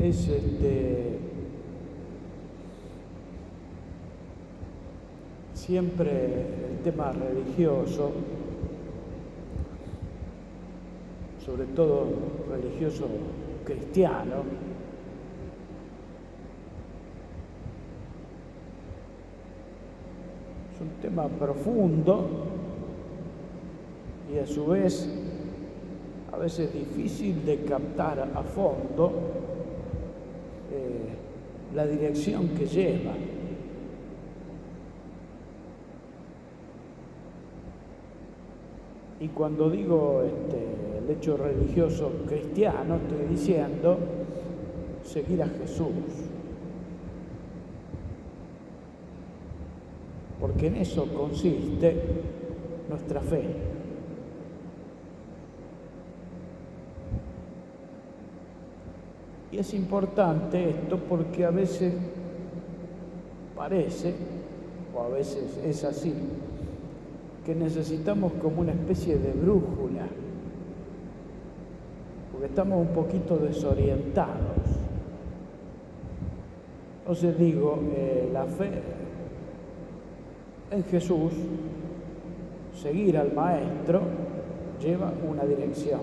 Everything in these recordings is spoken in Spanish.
es siempre el tema religioso, sobre todo religioso cristiano, es un tema profundo y a su vez a veces difícil de captar a fondo la dirección que lleva. Y cuando digo el hecho religioso cristiano, estoy diciendo seguir a Jesús. Porque en eso consiste nuestra fe. Y es importante esto porque a veces parece, o a veces es así, que necesitamos como una especie de brújula, porque estamos un poquito desorientados. Entonces digo, la fe en Jesús, seguir al Maestro, lleva una dirección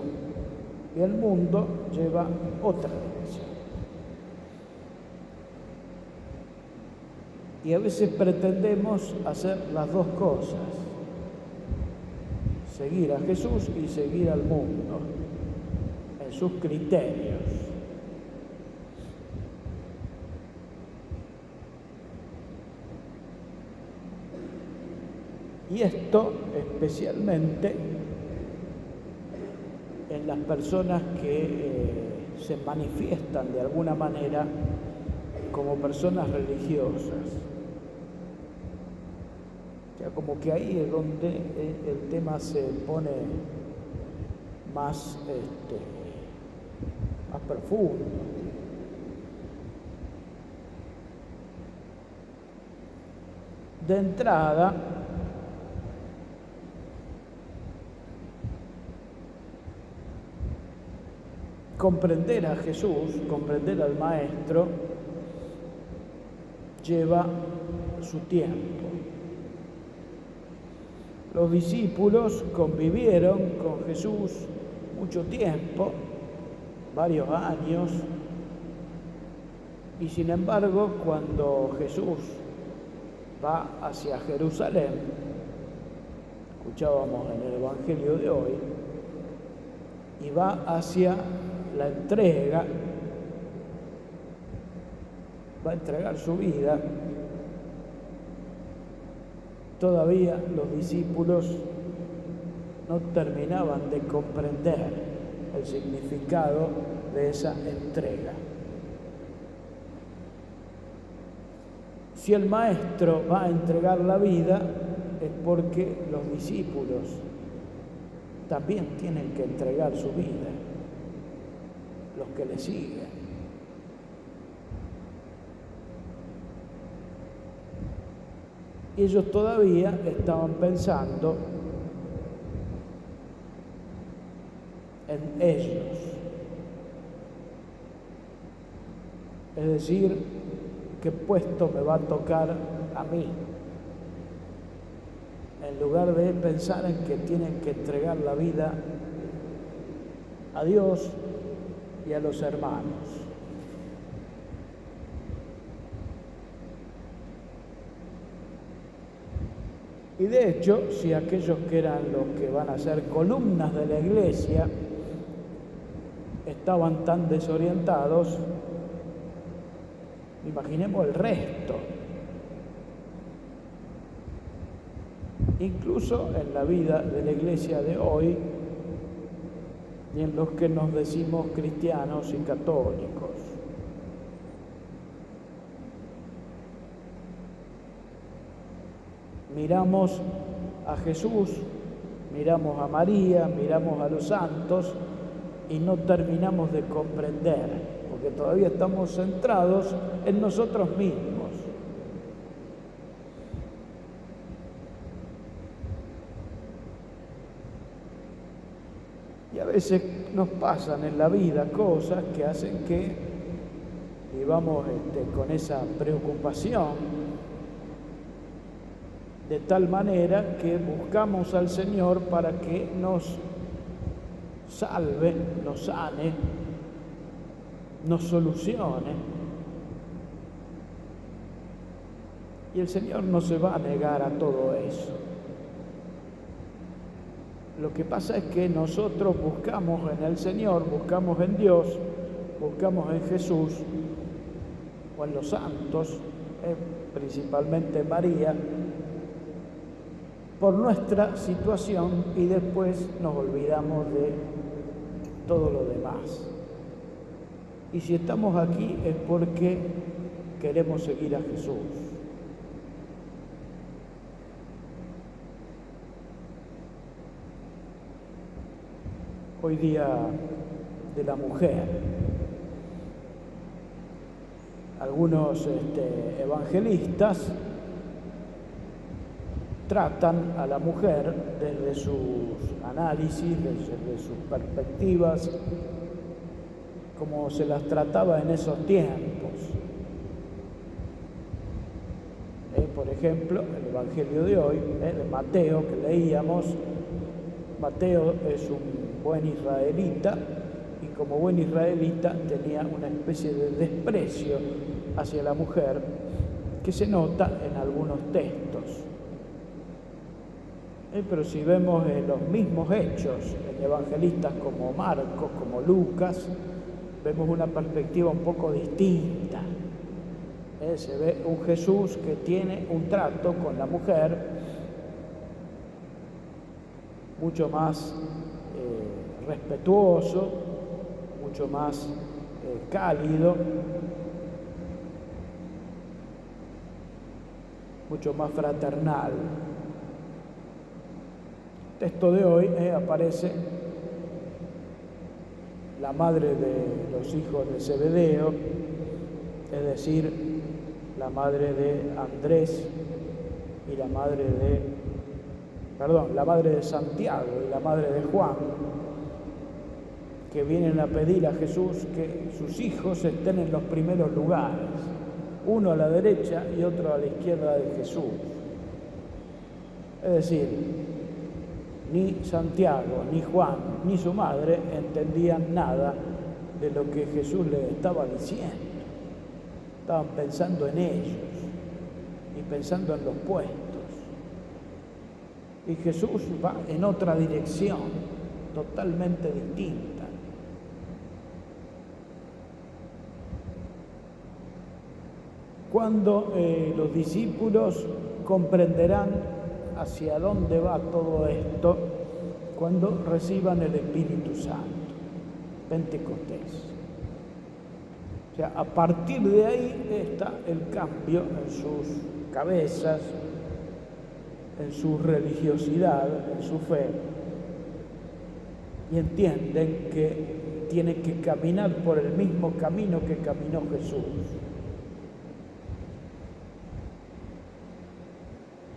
y el mundo lleva otra dirección. Y a veces pretendemos hacer las dos cosas, seguir a Jesús y seguir al mundo en sus criterios. Y esto especialmente en las personas que se manifiestan de alguna manera como personas religiosas. O sea, como que ahí es donde el tema se pone más profundo. De entrada, comprender a Jesús, comprender al Maestro, lleva su tiempo. Los discípulos convivieron con Jesús mucho tiempo, varios años, y sin embargo, cuando Jesús va hacia Jerusalén, escuchábamos en el Evangelio de hoy, y va hacia la entrega, va a entregar su vida, todavía los discípulos no terminaban de comprender el significado de esa entrega. Si el Maestro va a entregar la vida, es porque los discípulos también tienen que entregar su vida, los que le siguen. Y ellos todavía estaban pensando en ellos. Es decir, ¿qué puesto me va a tocar a mí? En lugar de pensar en que tienen que entregar la vida a Dios y a los hermanos. Y de hecho, si aquellos que eran los que van a ser columnas de la iglesia estaban tan desorientados, imaginemos el resto. Incluso en la vida de la iglesia de hoy y en los que nos decimos cristianos y católicos. Miramos a Jesús, miramos a María, miramos a los santos y no terminamos de comprender, porque todavía estamos centrados en nosotros mismos. Y a veces nos pasan en la vida cosas que hacen que y vamos con esa preocupación, de tal manera que buscamos al Señor para que nos salve, nos sane, nos solucione. Y el Señor no se va a negar a todo eso. Lo que pasa es que nosotros buscamos en el Señor, buscamos en Dios, buscamos en Jesús o en los santos, principalmente María, por nuestra situación, y después nos olvidamos de todo lo demás. Y si estamos aquí es porque queremos seguir a Jesús. Hoy día de la mujer, algunos evangelistas tratan a la mujer desde sus análisis, desde sus perspectivas, como se las trataba en esos tiempos. Por ejemplo, el Evangelio de hoy, de Mateo, que leíamos, Mateo es un buen israelita, y como buen israelita tenía una especie de desprecio hacia la mujer que se nota en algunos textos. Pero si vemos los mismos hechos en evangelistas como Marcos, como Lucas, vemos una perspectiva un poco distinta. Se ve un Jesús que tiene un trato con la mujer mucho más respetuoso, mucho más cálido, mucho más fraternal. Texto de hoy aparece la madre de los hijos de Zebedeo, es decir, la madre de Andrés y la madre de Santiago y la madre de Juan, que vienen a pedir a Jesús que sus hijos estén en los primeros lugares, uno a la derecha y otro a la izquierda de Jesús. Es decir, ni Santiago, ni Juan, ni su madre entendían nada de lo que Jesús les estaba diciendo. Estaban pensando en ellos y pensando en los puestos. Y Jesús va en otra dirección, totalmente distinta. Cuando los discípulos comprenderán hacia dónde va todo esto, cuando reciban el Espíritu Santo, Pentecostés. O sea, a partir de ahí está el cambio en sus cabezas, en su religiosidad, en su fe, y entienden que tienen que caminar por el mismo camino que caminó Jesús.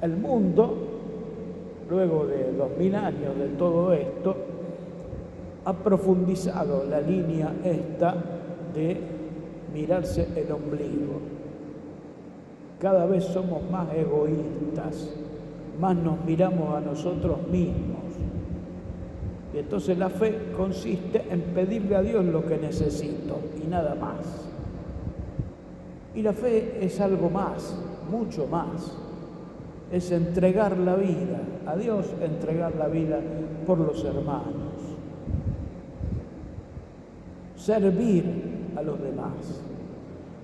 El mundo, luego de 2000 años de todo esto, ha profundizado la línea esta de mirarse el ombligo. Cada vez somos más egoístas, más nos miramos a nosotros mismos. Y entonces la fe consiste en pedirle a Dios lo que necesito y nada más. Y la fe es algo más, mucho más. Es entregar la vida a Dios, entregar la vida por los hermanos. Servir a los demás.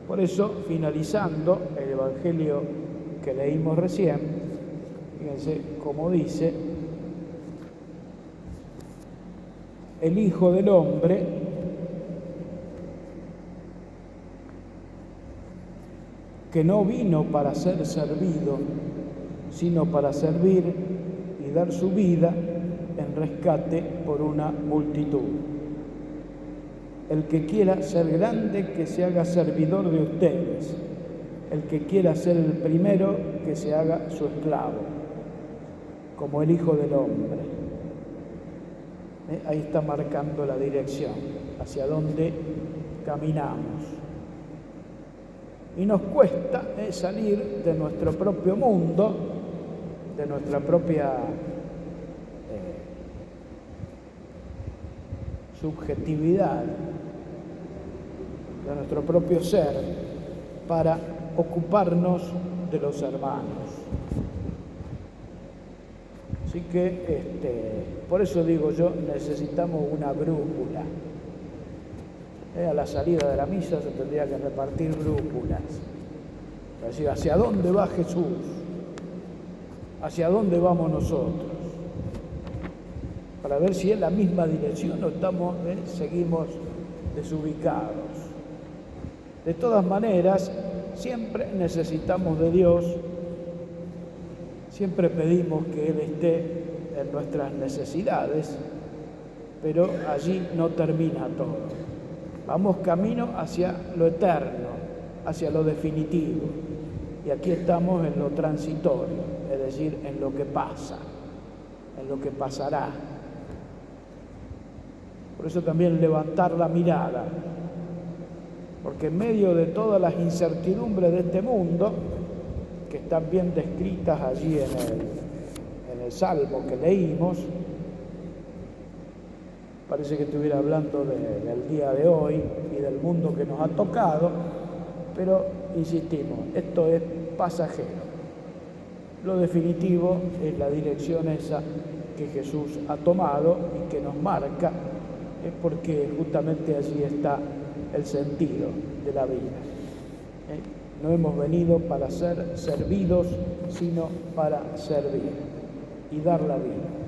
Por eso, finalizando el Evangelio que leímos recién, fíjense cómo dice: el Hijo del Hombre que no vino para ser servido, sino para servir y dar su vida en rescate por una multitud. El que quiera ser grande, que se haga servidor de ustedes. El que quiera ser el primero, que se haga su esclavo, como el Hijo del Hombre. Ahí está marcando la dirección, hacia dónde caminamos. Y nos cuesta salir de nuestro propio mundo, de nuestra propia subjetividad, de nuestro propio ser, para ocuparnos de los hermanos. Así que, por eso digo yo, necesitamos una brújula. A la salida de la misa se tendría que repartir brújulas. Para decir, ¿hacia dónde va Jesús? ¿Hacia dónde vamos nosotros? Para ver si es la misma dirección o seguimos desubicados. De todas maneras, siempre necesitamos de Dios, siempre pedimos que Él esté en nuestras necesidades, pero allí no termina todo. Vamos camino hacia lo eterno, hacia lo definitivo. Y aquí estamos en lo transitorio, es decir, en lo que pasa, en lo que pasará. Por eso también levantar la mirada, porque en medio de todas las incertidumbres de este mundo, que están bien descritas allí en el Salmo que leímos, parece que estuviera hablando del día de hoy y del mundo que nos ha tocado, pero insistimos, esto es pasajero. Lo definitivo es la dirección esa que Jesús ha tomado y que nos marca, porque justamente allí está el sentido de la vida. No hemos venido para ser servidos, sino para servir y dar la vida.